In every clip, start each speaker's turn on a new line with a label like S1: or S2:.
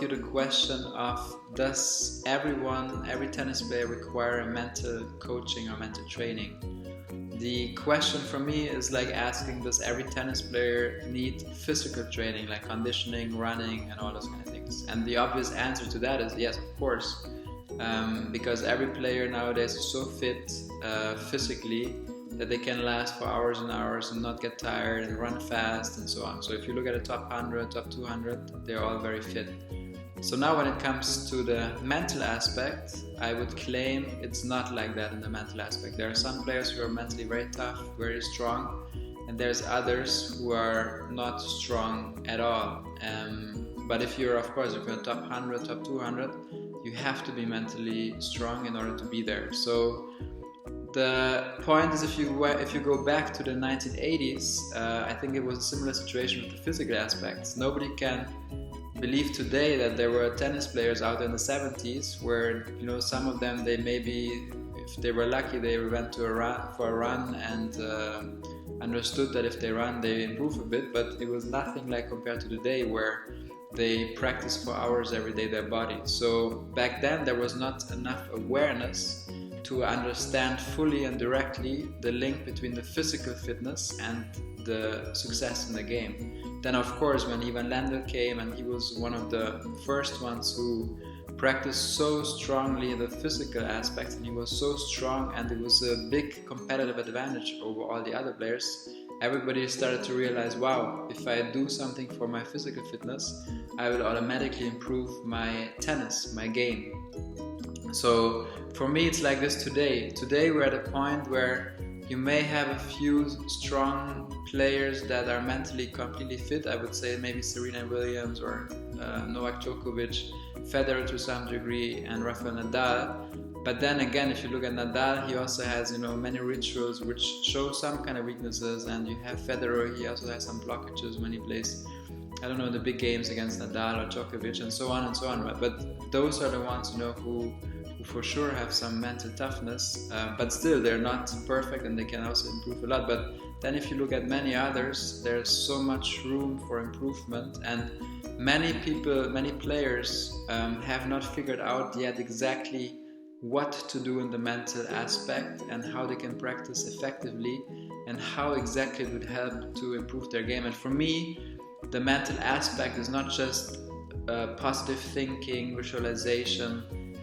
S1: with you the question of, does every tennis player require a mental coaching or mental training? The question for me is like asking, does every tennis player need physical training, like conditioning, running, and all those kind of things? And the obvious answer to that is yes, of course. Because every player nowadays is so fit physically that they can last for hours and hours and not get tired and run fast and so on. So if you look at the top 100, top 200, they're all very fit. So now when it comes to the mental aspect, I would claim it's not like that in the mental aspect. There are some players who are mentally very tough, very strong, and there's others who are not strong at all. But if you're top 100, top 200, you have to be mentally strong in order to be there. So the point is, if you go back to the 1980s, I think it was a similar situation with the physical aspects. Nobody can believe today that there were tennis players out in the 70s where, some of them, they maybe, if they were lucky, they went for a run and understood that if they run, they improve a bit, but it was nothing like compared to today where they practice for hours every day their body. So back then there was not enough awareness to understand fully and directly the link between the physical fitness and the success in the game. Then of course when Ivan Lendl came, and he was one of the first ones who practiced so strongly the physical aspects, and he was so strong, and it was a big competitive advantage over all the other players. Everybody started to realize, wow, if I do something for my physical fitness, I will automatically improve my tennis, my game. So for me it's like this today. Today we're at a point where you may have a few strong players that are mentally completely fit. I would say maybe Serena Williams or Novak Djokovic, Federer to some degree, and Rafael Nadal. But then again, if you look at Nadal, he also has many rituals which show some kind of weaknesses, and you have Federer, he also has some blockages when he plays, the big games against Nadal or Djokovic and so on and so on. But those are the ones who for sure have some mental toughness, but still they're not perfect and they can also improve a lot. But then if you look at many others, there's so much room for improvement, and many players have not figured out yet exactly what to do in the mental aspect and how they can practice effectively and how exactly it would help to improve their game. And for me, the mental aspect is not just positive thinking, visualization,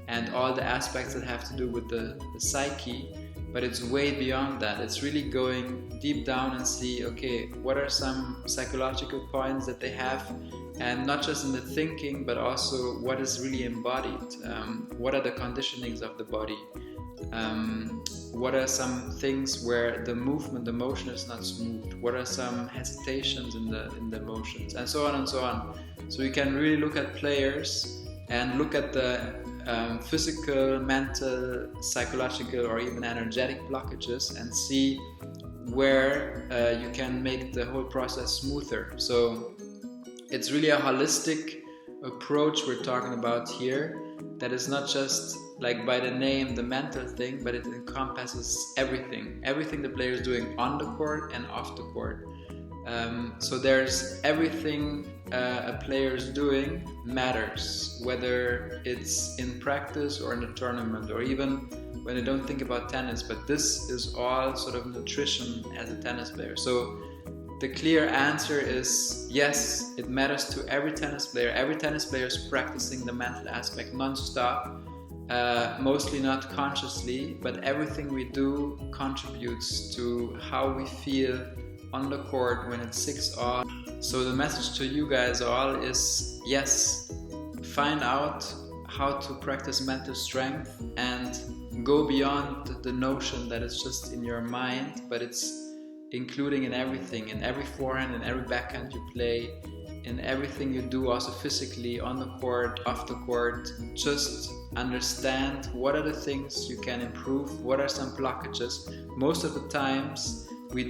S1: and all the aspects that have to do with the psyche, but it's way beyond that. It's really going deep down and see, okay, what are some psychological points that they have, and not just in the thinking, but also what is really embodied. What are the conditionings of the body? What are some things where the movement, the motion is not smooth? What are some hesitations in the motions? And so on and so on. So you can really look at players and look at the physical, mental, psychological, or even energetic blockages and see where you can make the whole process smoother. So it's really a holistic approach we're talking about here, that is not just like by the name the mental thing, but it encompasses everything the player is doing on the court and off the court. So there's everything a player is doing matters, whether it's in practice or in a tournament, or even when they don't think about tennis. But this is all sort of nutrition as a tennis player. So the clear answer is yes, it matters to every tennis player. Every tennis player is practicing the mental aspect non-stop, mostly not consciously, but everything we do contributes to how we feel on the court when it's 6-all. So the message to you guys all is, yes, find out how to practice mental strength and go beyond the notion that it's just in your mind, but it's including in everything, in every forehand, in every backhand you play, in everything you do, also physically, on the court, off the court. Just understand what are the things you can improve, what are some blockages. Most of the times we're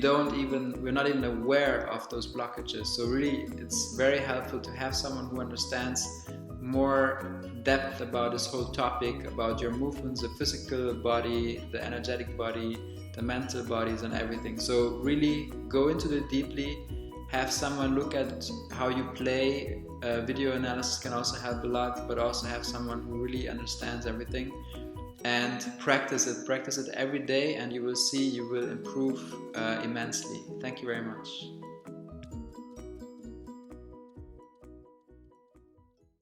S1: not even aware of those blockages. So really it's very helpful to have someone who understands more depth about this whole topic, about your movements, the physical body, the energetic body, the mental bodies, and everything. So really go into it deeply have someone look at how you play. Video analysis can also help a lot, but also have someone who really understands everything, and practice it every day, and you will see you will improve immensely. Thank you very much.